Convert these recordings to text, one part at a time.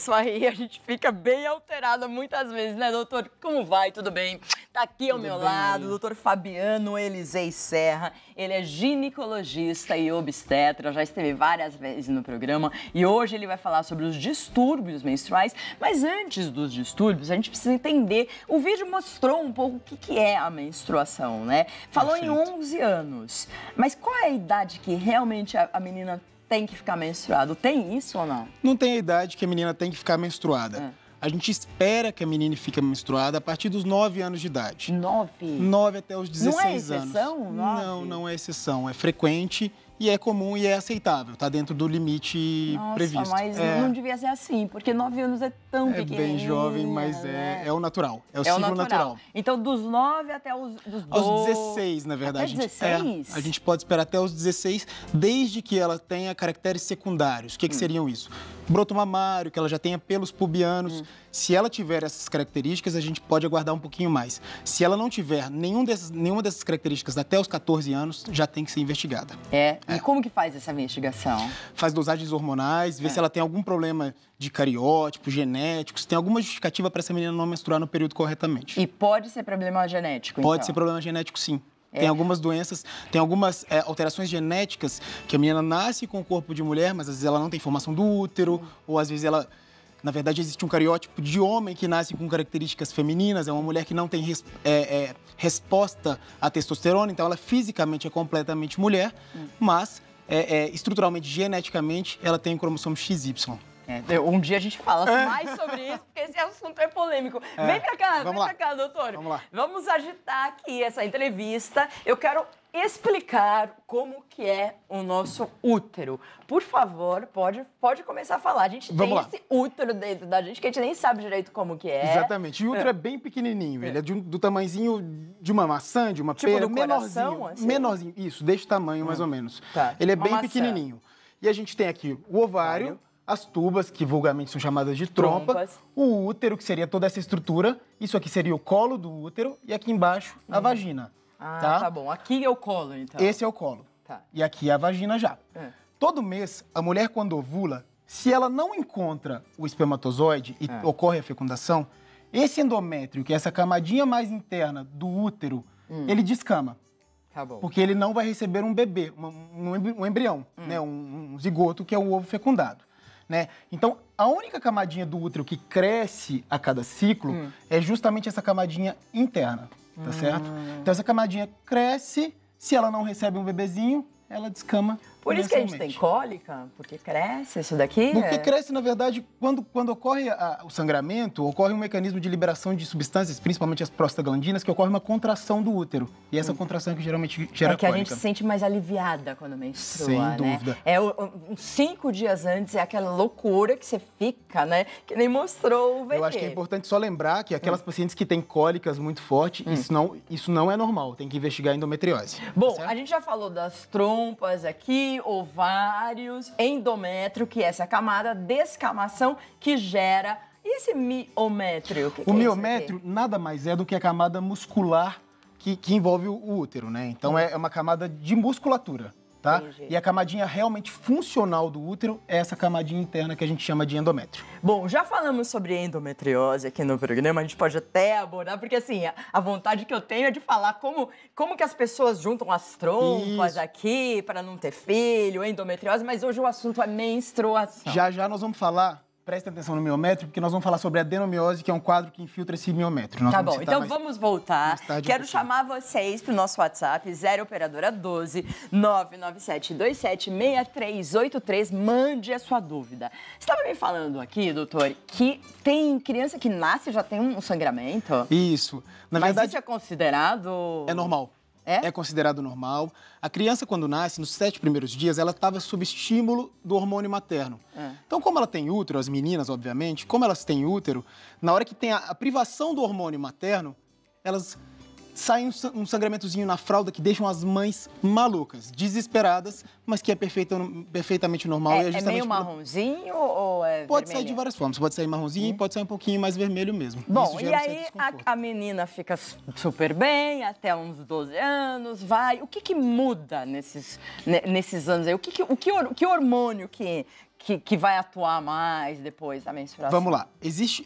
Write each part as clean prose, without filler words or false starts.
isso aí, a gente fica bem alterada muitas vezes, né, doutor? Como vai? Tudo bem? Tá aqui ao meu lado o doutor Fabiano Elisei Serra. Ele é ginecologista e obstetra, já esteve várias vezes no programa e hoje ele vai falar sobre os distúrbios menstruais. Mas antes dos distúrbios, a gente precisa entender. O vídeo mostrou um pouco o que é a menstruação, né? Falou em 11 anos. Mas qual é a idade que realmente a menina tem que ficar menstruada? Tem isso ou não? Não tem a idade que a menina tem que ficar menstruada. A gente espera que a menina fique menstruada a partir dos 9 anos de idade. 9? 9 até os 16 anos. Não é exceção? 9? Não, não é exceção. É frequente e é comum e é aceitável. Tá dentro do limite previsto. Nossa, mas não devia ser assim, porque 9 anos é tão pequenininho. É bem jovem, mas né? é o natural. É o ciclo natural. Então, dos 9 até os 12... Aos 16, na verdade. Até 16? A gente pode esperar até os 16, desde que ela tenha caracteres secundários. O que seriam isso? Broto mamário, que ela já tenha pelos pubianos. Se ela tiver essas características, a gente pode aguardar um pouquinho mais. Se ela não tiver nenhuma dessas características até os 14 anos, já tem que ser investigada. E como que faz essa investigação? Faz dosagens hormonais, vê se ela tem algum problema de cariótipo, genético, se tem alguma justificativa para essa menina não menstruar no período corretamente. E pode ser problema genético, Pode ser problema genético, sim. Tem algumas doenças, tem algumas alterações genéticas que a menina nasce com o corpo de mulher, mas às vezes ela não tem formação do útero, ou às vezes ela... Na verdade, existe um cariótipo de homem que nasce com características femininas, é uma mulher que não tem resposta à testosterona, então ela fisicamente é completamente mulher, mas estruturalmente, geneticamente, ela tem o cromossomo XY. Um dia a gente fala mais sobre isso, porque esse assunto é polêmico. Vem pra cá, doutor. Vamos lá. Vamos agitar aqui essa entrevista. Eu quero explicar como que é o nosso útero. Por favor, pode começar a falar. A gente tem esse útero dentro da gente que a gente nem sabe direito como que é. Exatamente. E o útero é bem pequenininho. Ele é do tamanhozinho de uma maçã, de uma pera. Do coração, assim? Menorzinho. Isso, desse tamanho mais ou menos. Tá. Ele é bem pequenininho. E a gente tem aqui o ovário, as tubas, que vulgarmente são chamadas de trompa, o útero, que seria toda essa estrutura, isso aqui seria o colo do útero, e aqui embaixo a vagina. Tá bom. Aqui é o colo, então. Esse é o colo. Tá. E aqui é a vagina já. Todo mês, a mulher, quando ovula, se ela não encontra o espermatozoide e ocorre a fecundação, esse endométrio, que é essa camadinha mais interna do útero, ele descama. Tá bom. Porque ele não vai receber um bebê, um embrião, né? Um zigoto, que é o ovo fecundado. Né? Então, a única camadinha do útero que cresce a cada ciclo é justamente essa camadinha interna, tá certo? Então, essa camadinha cresce, se ela não recebe um bebezinho, ela descama. Por isso que a gente tem cólica? Porque cresce isso daqui? Porque cresce, na verdade, quando ocorre o sangramento, ocorre um mecanismo de liberação de substâncias, principalmente as prostaglandinas, que ocorre uma contração do útero. E essa contração é que geralmente gera que cólica. a gente se sente mais aliviada quando menstrua, Sem dúvida. Uns 5 dias antes é aquela loucura que você fica, né? Que nem mostrou o VT. Eu acho que é importante só lembrar que aquelas pacientes que têm cólicas muito fortes, isso não é normal. Tem que investigar a endometriose. Bom, tá certo? a gente já falou das trompas aqui, ovários, endométrio, que é essa camada, descamação que gera... E esse miométrio? O miométrio nada mais é do que a camada muscular que envolve o útero, né? Então é uma camada de musculatura, tá? Entendi. E a camadinha realmente funcional do útero é essa camadinha interna que a gente chama de endométrio. Bom, já falamos sobre endometriose aqui no programa, a gente pode até abordar, porque assim, a vontade que eu tenho é de falar como que as pessoas juntam as trompas aqui para não ter filho, endometriose, mas hoje o assunto é menstruação. Já nós vamos falar... Prestem atenção no miométrio, porque nós vamos falar sobre a adenomiose, que é um quadro que infiltra esse miométrio. Nós tá bom, então vamos voltar. Quero chamar vocês para o nosso WhatsApp, 0 operadora 12 997276383. Mande a sua dúvida. Você estava me falando aqui, doutor, que tem criança que nasce e já tem um sangramento? Isso. Na verdade, isso é considerado... É normal. É considerado normal. A criança, quando nasce, nos 7 primeiros dias, ela estava sob estímulo do hormônio materno. Então, como ela tem útero, as meninas, obviamente, como elas têm útero, na hora que tem a privação do hormônio materno, elas saem um sangramentozinho na fralda que deixam as mães malucas, desesperadas, mas que é perfeitamente normal. É meio marronzinho ou é Pode vermelho? sair de várias formas. Pode sair marronzinho e pode sair um pouquinho mais vermelho mesmo. Bom, e aí a menina fica super bem até uns 12 anos, vai. O que muda nesses anos aí? Que hormônio que que vai atuar mais depois da menstruação? Vamos lá. Existe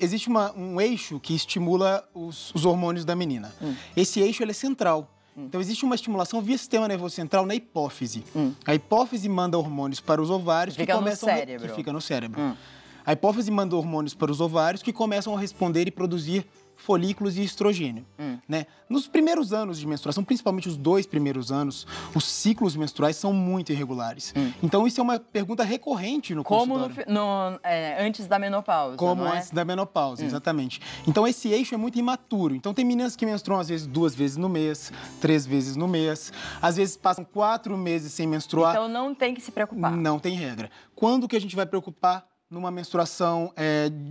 um eixo que estimula os hormônios da menina. Esse eixo ele é central. Então, existe uma estimulação via sistema nervoso central na hipófise. A hipófise manda hormônios para os ovários que começam... cérebro. Que fica no cérebro. A hipófise manda hormônios para os ovários que começam a responder e produzir folículos e estrogênio. Né? Nos primeiros anos de menstruação, principalmente os 2 primeiros anos, os ciclos menstruais são muito irregulares. Então, isso é uma pergunta recorrente no consultório. Como antes da menopausa, Como não é? antes da menopausa, exatamente. Então, esse eixo é muito imaturo. Então, tem meninas que menstruam, às vezes, 2 vezes no mês, 3 vezes no mês. Às vezes, passam 4 meses sem menstruar. Então, não tem que se preocupar. Não tem regra. Quando que a gente vai preocupar numa menstruação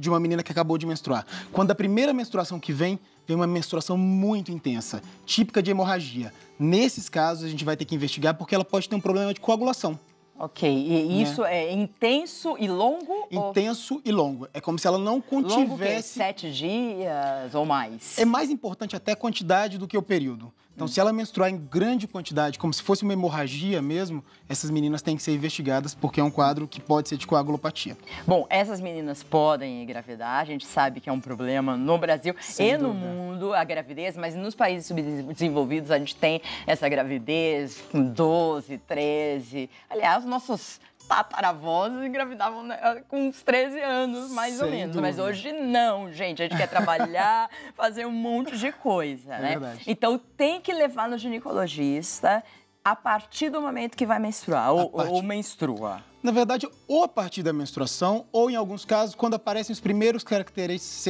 de uma menina que acabou de menstruar? Quando a primeira menstruação que vem uma menstruação muito intensa, típica de hemorragia. Nesses casos, a gente vai ter que investigar porque ela pode ter um problema de coagulação. Ok, e isso é intenso e longo? Intenso e longo. É como se ela não contivesse... Longo o quê? 7 dias ou mais? É mais importante até a quantidade do que o período. Então, se ela menstruar em grande quantidade, como se fosse uma hemorragia mesmo, essas meninas têm que ser investigadas porque é um quadro que pode ser de coagulopatia. Bom, essas meninas podem engravidar, a gente sabe que é um problema no Brasil e no mundo a gravidez, mas nos países subdesenvolvidos a gente tem essa gravidez com 12, 13. Aliás, nossos tataravós engravidavam com uns 13 anos, mais ou menos. Mas hoje não, gente. A gente quer trabalhar, fazer um monte de coisa, né? Verdade. Então, tem que levar no ginecologista a partir do momento que vai menstruar ou menstrua. Na verdade, ou a partir da menstruação, ou em alguns casos, quando aparecem os primeiros caracteres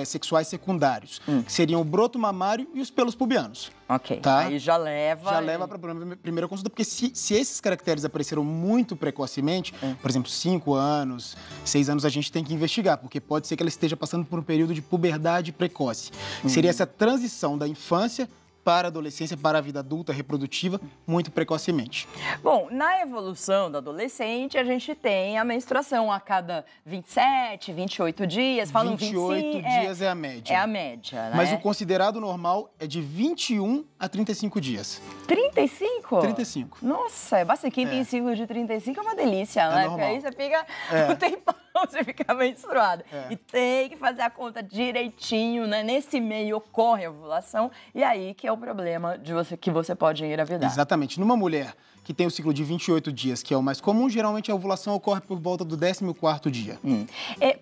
sexuais secundários, que seriam o broto mamário e os pelos pubianos. Ok, tá? Aí já leva... Já leva para a primeira consulta, porque se esses caracteres apareceram muito precocemente, por exemplo, 5 anos, 6 anos, a gente tem que investigar, porque pode ser que ela esteja passando por um período de puberdade precoce. Seria essa transição da infância para a adolescência, para a vida adulta, reprodutiva, muito precocemente. Bom, na evolução do adolescente, a gente tem a menstruação a cada 27, 28 dias. Falam 28 dias é a média. É a média, né? Mas o considerado normal é de 21 a 35 dias. 35? 35. Nossa, é bastante. Quem tem ciclo de 35 é uma delícia, né? Normal. Porque aí você fica um tempão, você fica menstruada. E tem que fazer a conta direitinho, né? Nesse meio ocorre a ovulação e aí que é o problema que você pode engravidar. Exatamente. Numa mulher que tem o ciclo de 28 dias, que é o mais comum, geralmente a ovulação ocorre por volta do 14º dia.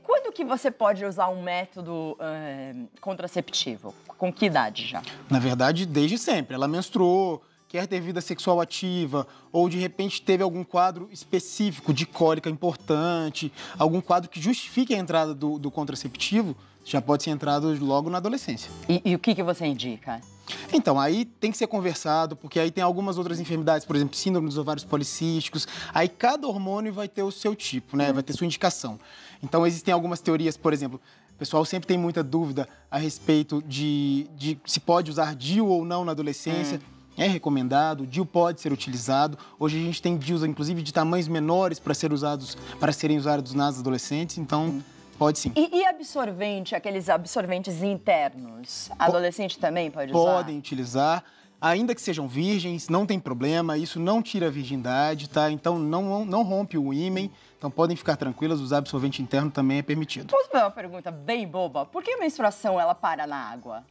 Quando que você pode usar um método contraceptivo? Com que idade já? Na verdade, desde sempre. Ela menstruou, quer ter vida sexual ativa, ou de repente teve algum quadro específico de cólica importante, algum quadro que justifique a entrada do contraceptivo, já pode ser entrado logo na adolescência. E o que você indica? Então, aí tem que ser conversado, porque aí tem algumas outras enfermidades, por exemplo, síndrome dos ovários policísticos. Aí cada hormônio vai ter o seu tipo, né? Vai ter sua indicação. Então, existem algumas teorias, por exemplo, o pessoal sempre tem muita dúvida a respeito de se pode usar DIU ou não na adolescência. É recomendado, o DIU pode ser utilizado. Hoje a gente tem DIUs, inclusive, de tamanhos menores para serem usados nas adolescentes, então... Pode sim. E absorvente, aqueles absorventes internos? Adolescente também pode usar? Podem utilizar, ainda que sejam virgens, não tem problema, isso não tira a virgindade, tá? Então não rompe o ímen, então podem ficar tranquilas, usar absorvente interno também é permitido. Posso fazer uma pergunta bem boba? Por que a menstruação ela para na água?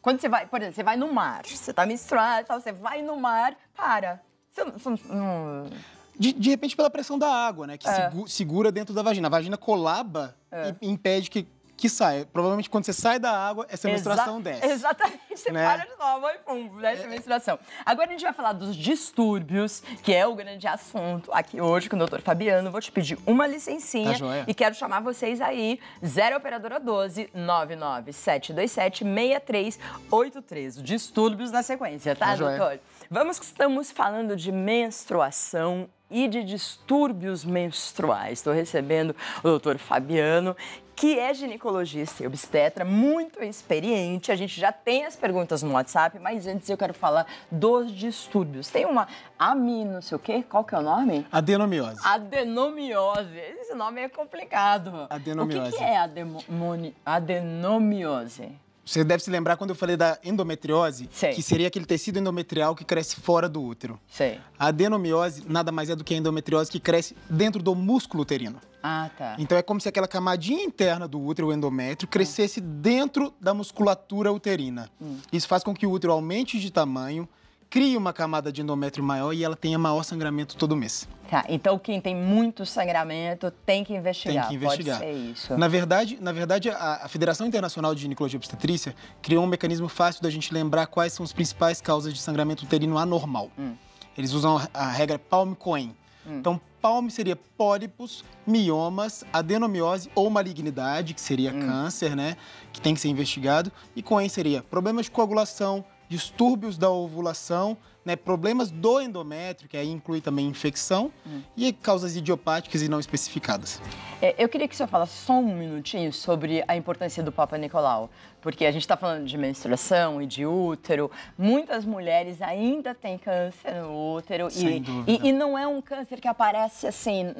Quando você vai, por exemplo, você vai no mar, você tá menstruada, você vai no mar, para. Você não... De repente pela pressão da água, né? Que segura dentro da vagina. A vagina colaba e impede que saia. Provavelmente quando você sai da água, essa menstruação desce. Exatamente. Você para de novo e pum, desce a menstruação. Agora a gente vai falar dos distúrbios, que é o grande assunto aqui hoje com o doutor Fabiano. Vou te pedir uma licencinha e quero chamar vocês aí, 0 operadora 12 99727 6383. Distúrbios na sequência, tá, doutor? Estamos falando de menstruação e de distúrbios menstruais. Estou recebendo o doutor Fabiano, que é ginecologista e obstetra, muito experiente. A gente já tem as perguntas no WhatsApp, mas antes eu quero falar dos distúrbios. Tem uma não sei o quê, qual que é o nome? Adenomiose. Adenomiose. Esse nome é complicado. Adenomiose. O que é adenomiose? Você deve se lembrar quando eu falei da endometriose, Sei. que seria aquele tecido endometrial que cresce fora do útero. Sei. A adenomiose nada mais é do que a endometriose que cresce dentro do músculo uterino. Ah, tá. Então é como se aquela camadinha interna do útero, o endométrio, crescesse dentro da musculatura uterina. Isso faz com que o útero aumente de tamanho, crie uma camada de endométrio maior e ela tenha maior sangramento todo mês. Tá, então quem tem muito sangramento tem que investigar. Tem que investigar. Pode ser isso. Na verdade, a Federação Internacional de Ginecologia e Obstetrícia criou um mecanismo fácil da gente lembrar quais são as principais causas de sangramento uterino anormal. Eles usam a regra Palm-Cohen. Então, Palm seria pólipos, miomas, adenomiose ou malignidade, que seria câncer, né? Que tem que ser investigado. E Cohen seria problemas de coagulação, distúrbios da ovulação, né, problemas do endométrio, que aí inclui também infecção, e causas idiopáticas e não especificadas. Eu queria que o senhor falasse só um minutinho sobre a importância do Papa Nicolau, porque a gente está falando de menstruação e de útero. Muitas mulheres ainda têm câncer no útero Sem dúvida. e não é um câncer que aparece assim,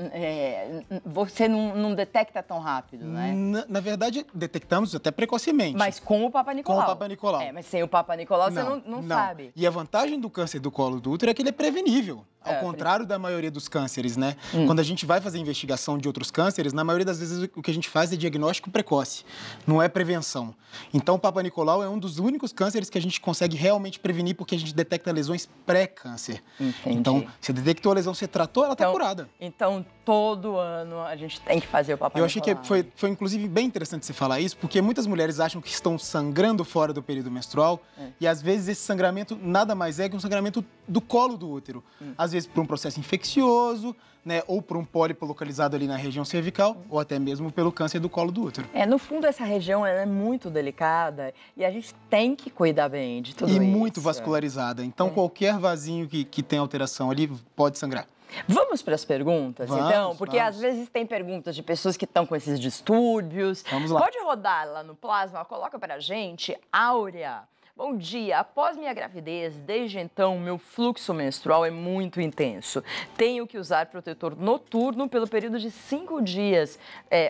você não detecta tão rápido, né? Na verdade, detectamos até precocemente. Mas com o Papa Nicolau. Com o Papa Nicolau. Mas sem o Papa Nicolau você não sabe. E a vantagem do câncer do colo do útero é que ele é prevenível. Ao contrário da maioria dos cânceres, né? Quando a gente vai fazer investigação de outros cânceres, na maioria das vezes o que a gente faz é diagnóstico precoce, não é prevenção. Então, o Papa Nicolau é um dos únicos cânceres que a gente consegue realmente prevenir porque a gente detecta lesões pré-câncer. Entendi. Então, você detectou a lesão, você tratou, ela está curada. Então, todo ano a gente tem que fazer o Papa Nicolau. Eu achei que foi inclusive, bem interessante você falar isso, porque muitas mulheres acham que estão sangrando fora do período menstrual e, às vezes, esse sangramento nada mais é que um sangramento do colo do útero. Às vezes, por um processo infeccioso, né, ou por um pólipo localizado ali na região cervical, ou até mesmo pelo câncer do colo do útero. No fundo, essa região é muito delicada e a gente tem que cuidar bem de tudo isso. E muito vascularizada. Então, qualquer vasinho que tem alteração ali pode sangrar. Vamos para as perguntas, então? Porque vamos. às vezes tem perguntas de pessoas que estão com esses distúrbios. Vamos lá. Pode rodar lá no plasma, coloca pra gente. Áurea. Bom dia, após minha gravidez, desde então, meu fluxo menstrual é muito intenso. Tenho que usar protetor noturno pelo período de 5 dias.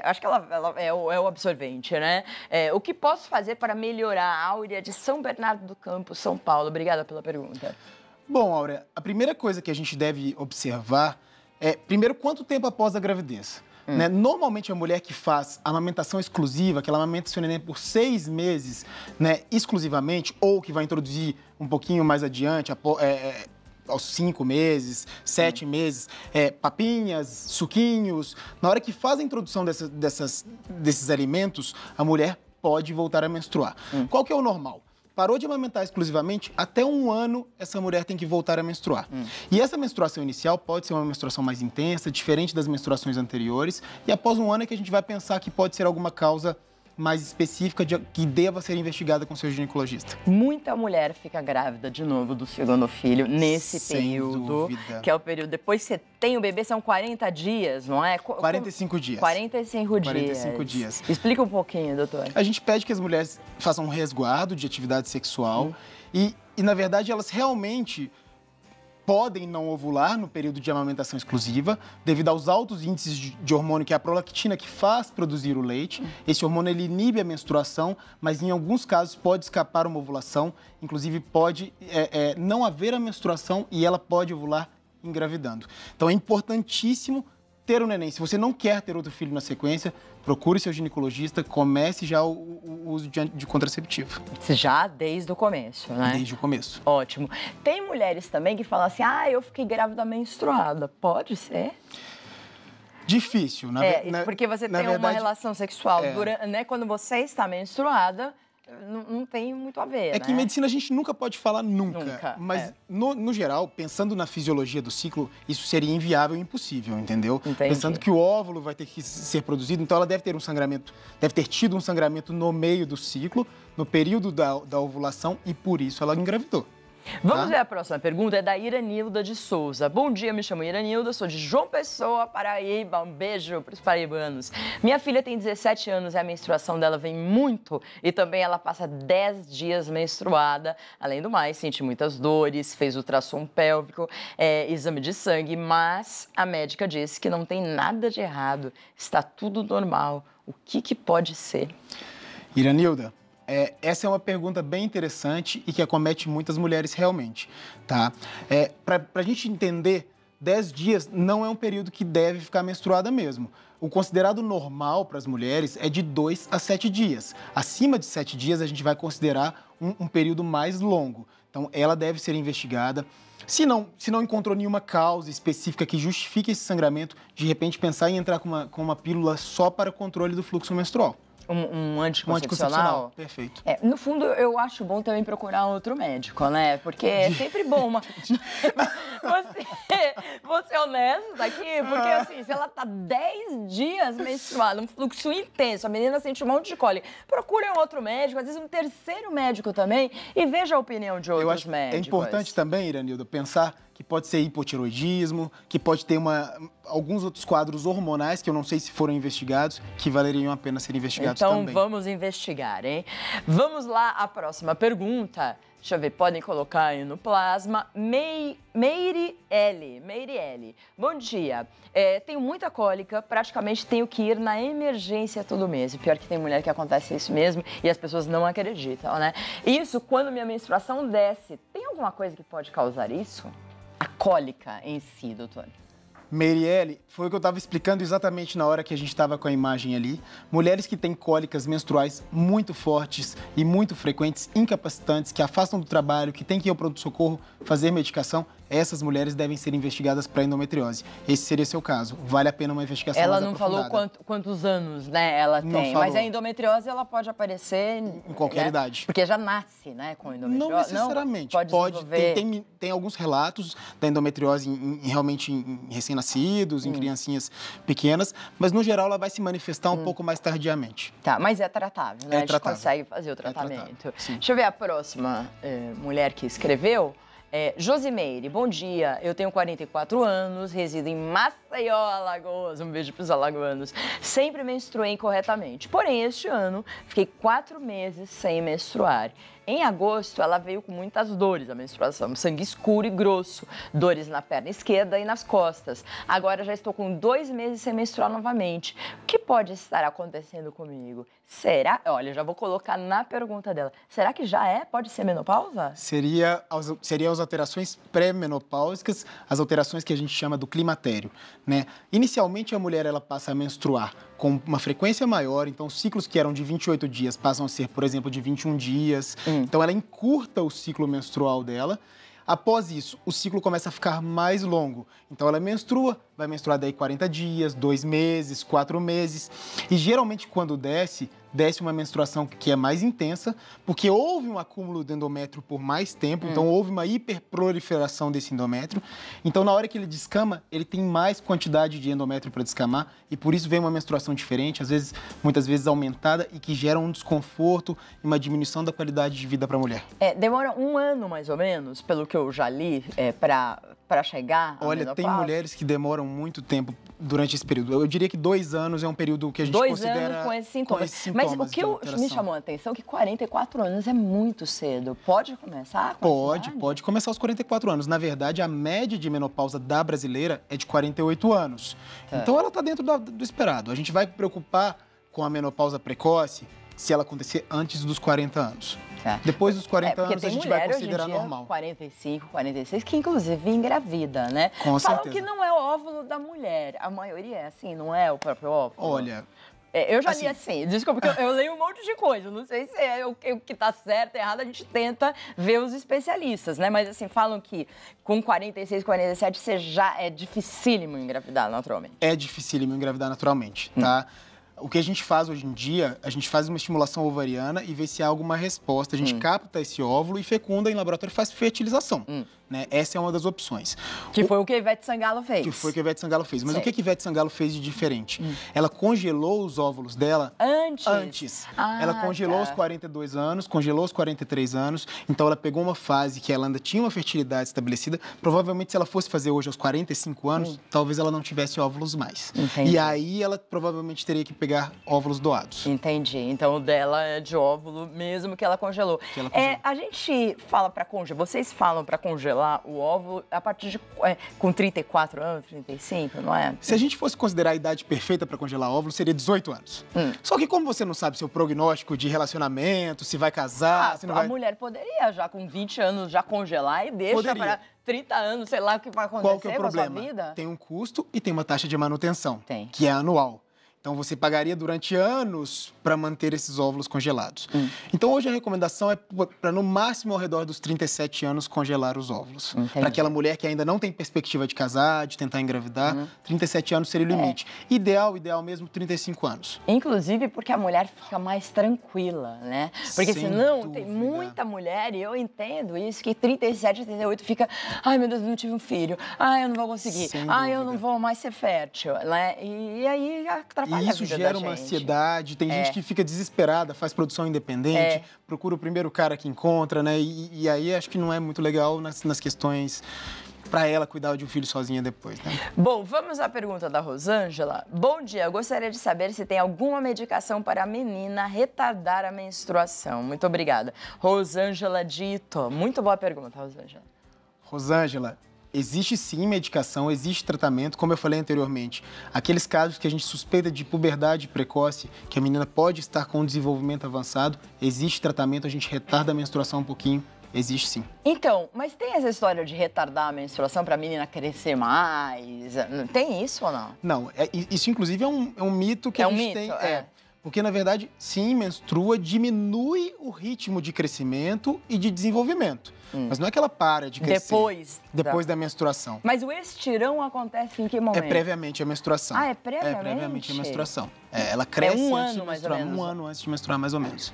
Acho que ela é o absorvente, né? O que posso fazer para melhorar a áurea de São Bernardo do Campo, São Paulo? Obrigada pela pergunta. Bom, Áurea, a primeira coisa que a gente deve observar é, primeiro, quanto tempo após a gravidez? Né? Normalmente, a mulher que faz amamentação exclusiva, que ela amamenta seu neném por 6 meses, né, exclusivamente, ou que vai introduzir um pouquinho mais adiante, aos 5 meses, 7 meses, papinhas, suquinhos. Na hora que faz a introdução desses alimentos, a mulher pode voltar a menstruar. Qual que é o normal? Parou de amamentar exclusivamente, até 1 ano essa mulher tem que voltar a menstruar. E essa menstruação inicial pode ser uma menstruação mais intensa, diferente das menstruações anteriores, e após 1 ano é que a gente vai pensar que pode ser alguma causa mais específica que deva ser investigada com seu ginecologista. Muita mulher fica grávida de novo do segundo filho nesse Sem período, dúvida. que é o período depois que você tem o bebê, são 40 dias, não é? 45 dias. 45 dias. 45 dias. Explica um pouquinho, doutor. A gente pede que as mulheres façam um resguardo de atividade sexual e, na verdade, elas realmente podem não ovular no período de amamentação exclusiva, devido aos altos índices de hormônio, que é a prolactina, que faz produzir o leite. Esse hormônio ele inibe a menstruação, mas em alguns casos pode escapar uma ovulação, inclusive pode não haver a menstruação e ela pode ovular engravidando. Então é importantíssimo ter um neném. Se você não quer ter outro filho na sequência, procure seu ginecologista, comece já o uso de contraceptivo. Já desde o começo, né? Desde o começo. Ótimo. Tem mulheres também que falam assim, eu fiquei grávida menstruada. Pode ser? Difícil, porque você tem uma relação sexual né? Quando você está menstruada, não tem muito a ver, É que em medicina a gente nunca pode falar nunca. Mas, no geral, pensando na fisiologia do ciclo, isso seria inviável e impossível, entendeu? Entendi. Pensando que o óvulo vai ter que ser produzido, então ela deve ter tido um sangramento no meio do ciclo, no período da ovulação, e por isso ela engravidou. Vamos ver a próxima pergunta, é da Iranilda de Souza. Bom dia, me chamo Iranilda, sou de João Pessoa, Paraíba. Um beijo para os paraibanos. Minha filha tem 17 anos e a menstruação dela vem muito e também ela passa 10 dias menstruada. Além do mais, sente muitas dores, fez ultrassom pélvico, exame de sangue, mas a médica disse que não tem nada de errado, está tudo normal. O que pode ser? Iranilda, Essa é uma pergunta bem interessante e que acomete muitas mulheres realmente, tá? Para a gente entender, 10 dias não é um período que deve ficar menstruada mesmo. O considerado normal para as mulheres é de 2 a 7 dias. Acima de 7 dias, a gente vai considerar um período mais longo. Então, ela deve ser investigada. Se não encontrou nenhuma causa específica que justifique esse sangramento, de repente pensar em entrar com uma pílula só para controle do fluxo menstrual. Um anticoncepcional? Perfeito. No fundo, eu acho bom também procurar outro médico, né? Porque é sempre bom você honesto daqui, porque assim, se ela tá 10 dias menstruada, um fluxo intenso, a menina sente um monte de cólica, procure um outro médico, às vezes um terceiro médico também, e veja a opinião de outros médicos. É importante também, Iranilda, pensar que pode ser hipotiroidismo, que pode ter alguns outros quadros hormonais, que eu não sei se foram investigados, que valeriam a pena ser investigados também. Então, vamos investigar, hein? Vamos lá, a próxima pergunta. Deixa eu ver, podem colocar aí no plasma. Meire L. Bom dia. Tenho muita cólica, praticamente tenho que ir na emergência todo mês. E pior que tem mulher que acontece isso mesmo e as pessoas não acreditam, né? Isso quando minha menstruação desce. Tem alguma coisa que pode causar isso? A cólica em si, doutor. Meirielle, foi o que eu estava explicando exatamente na hora que a gente estava com a imagem ali. Mulheres que têm cólicas menstruais muito fortes e muito frequentes, incapacitantes, que afastam do trabalho, que têm que ir ao pronto-socorro fazer medicação, essas mulheres devem ser investigadas para endometriose. Esse seria seu caso. Vale a pena uma investigação mais aprofundada. Ela não falou quantos anos, né, ela tem, mas a endometriose ela pode aparecer em qualquer idade. Porque já nasce, né, com endometriose. Não necessariamente. Pode tem alguns relatos da endometriose realmente em recém-nascidos, em criancinhas pequenas, mas no geral ela vai se manifestar um pouco mais tardiamente. Tá, mas é tratável, né? É a gente tratável. Consegue fazer o tratamento. Deixa eu ver a próxima mulher que escreveu. Josimeire, bom dia. Eu tenho 44 anos, resido em Maceió, Alagoas. Um beijo para os alagoanos. Sempre menstruei incorretamente. Porém, este ano, fiquei 4 meses sem menstruar. Em agosto, ela veio com muitas dores, a menstruação, sangue escuro e grosso, dores na perna esquerda e nas costas. Agora já estou com 2 meses sem menstruar novamente. O que pode estar acontecendo comigo? Será? Olha, já vou colocar na pergunta dela. Será que já pode ser menopausa? Seria as alterações pré-menopáusicas, as alterações que a gente chama do climatério, né? Inicialmente, a mulher ela passa a menstruar com uma frequência maior, então ciclos que eram de 28 dias passam a ser, por exemplo, de 21 dias. Então, ela encurta o ciclo menstrual dela. Após isso, o ciclo começa a ficar mais longo. Então, ela menstrua, vai menstruar daí 40 dias, 2 meses, 4 meses. E, geralmente, quando desce uma menstruação que é mais intensa, porque houve um acúmulo de endométrio por mais tempo, então houve uma hiperproliferação desse endométrio. Então, na hora que ele descama, ele tem mais quantidade de endométrio para descamar e por isso vem uma menstruação diferente, muitas vezes aumentada e que gera um desconforto e uma diminuição da qualidade de vida para a mulher. Demora 1 ano, mais ou menos, pelo que eu já li, para chegar à menopausa. Tem mulheres que demoram muito tempo durante esse período. Eu diria que 2 anos é um período que a gente considera... 2 anos com esses sintomas. Mas o que me chamou a atenção é que 44 anos é muito cedo. Pode começar com Pode começar aos 44 anos. Na verdade, a média de menopausa da brasileira é de 48 anos. Então, ela está dentro do esperado. A gente vai preocupar com a menopausa precoce se ela acontecer antes dos 40 anos. Depois dos 40 anos, a gente vai considerar normal. 45, 46, que inclusive engravida, né? Com certeza. Falam que não é o óvulo da mulher. A maioria é assim, não é o próprio óvulo? Olha... eu já li assim, desculpa, porque eu leio um monte de coisa, não sei se é o que tá certo, errado, a gente tenta ver os especialistas, né? Mas assim, falam que com 46, 47, você já é dificílimo engravidar naturalmente. É dificílimo engravidar naturalmente, tá? O que a gente faz hoje em dia, a gente faz uma estimulação ovariana e vê se há alguma resposta. A gente capta esse óvulo e fecunda em laboratório e faz fertilização. Né? Essa é uma das opções. Que foi o que a Ivete Sangalo fez. Que foi o que a Ivete Sangalo fez. Mas o que a Ivete Sangalo fez de diferente? Ela congelou os óvulos dela antes. Ela congelou os 42 anos, congelou os 43 anos. Então, ela pegou uma fase que ela ainda tinha uma fertilidade estabelecida. Provavelmente, se ela fosse fazer hoje aos 45 anos, talvez ela não tivesse óvulos mais. Entendi. E aí, ela provavelmente teria que pegar óvulos doados. Entendi. Então o dela é de óvulo mesmo que ela congelou. A gente fala para congelar, vocês falam para congelar o óvulo a partir de com 34 anos, 35, não é? Se a gente fosse considerar a idade perfeita para congelar óvulo, seria 18 anos. Só que como você não sabe seu prognóstico de relacionamento, se vai casar, se não vai... A mulher poderia já com 20 anos já congelar e deixa para 30 anos, sei lá o que vai acontecer. Qual que é o problema? Com a sua vida? Tem um custo e tem uma taxa de manutenção, Tem. que é anual. Então, você pagaria durante anos para manter esses óvulos congelados. Então, hoje a recomendação é para, no máximo, ao redor dos 37 anos, congelar os óvulos. Para aquela mulher que ainda não tem perspectiva de casar, de tentar engravidar, 37 anos seria o limite. Ideal mesmo, 35 anos. Inclusive porque a mulher fica mais tranquila, né? Porque Sem senão dúvida. tem muita mulher, e eu entendo isso, que 37, 38 fica... Ai, meu Deus, não tive um filho. Ai, eu não vou conseguir. Sem Ai, eu dúvida. não vou mais ser fértil, né? E aí atrapalha E isso a vida gera da uma gente. ansiedade, tem gente que fica desesperada, faz produção independente, procura o primeiro cara que encontra, né? E aí acho que não é muito legal nas questões para ela cuidar de um filho sozinha depois, né? Bom, vamos à pergunta da Rosângela. Bom dia, eu gostaria de saber se tem alguma medicação para a menina retardar a menstruação. Muito obrigada. Rosângela Dito. Muito boa pergunta, Rosângela. Rosângela, existe sim medicação, existe tratamento, como eu falei anteriormente. Aqueles casos que a gente suspeita de puberdade precoce, que a menina pode estar com um desenvolvimento avançado, existe tratamento, a gente retarda a menstruação um pouquinho, existe sim. Então, mas tem essa história de retardar a menstruação para a menina crescer mais? Tem isso ou não? Não, isso inclusive é um mito que a gente tem. Porque, na verdade, sim, menstrua, diminui o ritmo de crescimento e de desenvolvimento. Mas não é que ela para de crescer depois da menstruação. Mas o estirão acontece em que momento? É previamente a menstruação. Ah, é previamente? É previamente a menstruação. Ela cresce um antes ano, de mais ou menstruar, menos. 1 ano antes de menstruar, mais ou menos.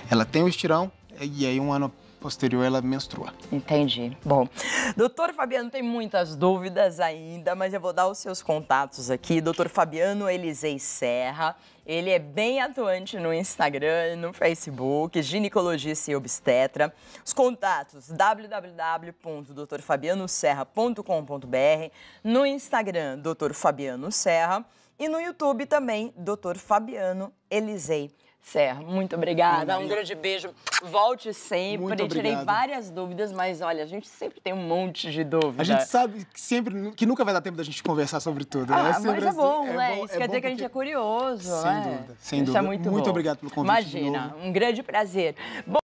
Ela tem o estirão e aí 1 ano posterior ela menstrua. Entendi. Bom, doutor Fabiano tem muitas dúvidas ainda, mas eu vou dar os seus contatos aqui. Doutor Fabiano Elisei Serra, ele é bem atuante no Instagram, no Facebook, ginecologista e obstetra. Os contatos, www.doutorfabianoserra.com.br, no Instagram, Doutor Fabiano Serra, e no YouTube também, Doutor Fabiano Elisei Serra. Muito obrigada, um grande beijo. Volte sempre. Muito obrigado. Tirei várias dúvidas, mas olha, a gente sempre tem um monte de dúvidas. A gente sabe que nunca vai dar tempo da gente conversar sobre tudo, né? Mas sempre é bom, assim, né? Isso quer dizer que a gente é curioso, Sem né? dúvida, sem Isso dúvida. é muito bom. Muito obrigado pelo convite. Imagina, um grande prazer. Bom,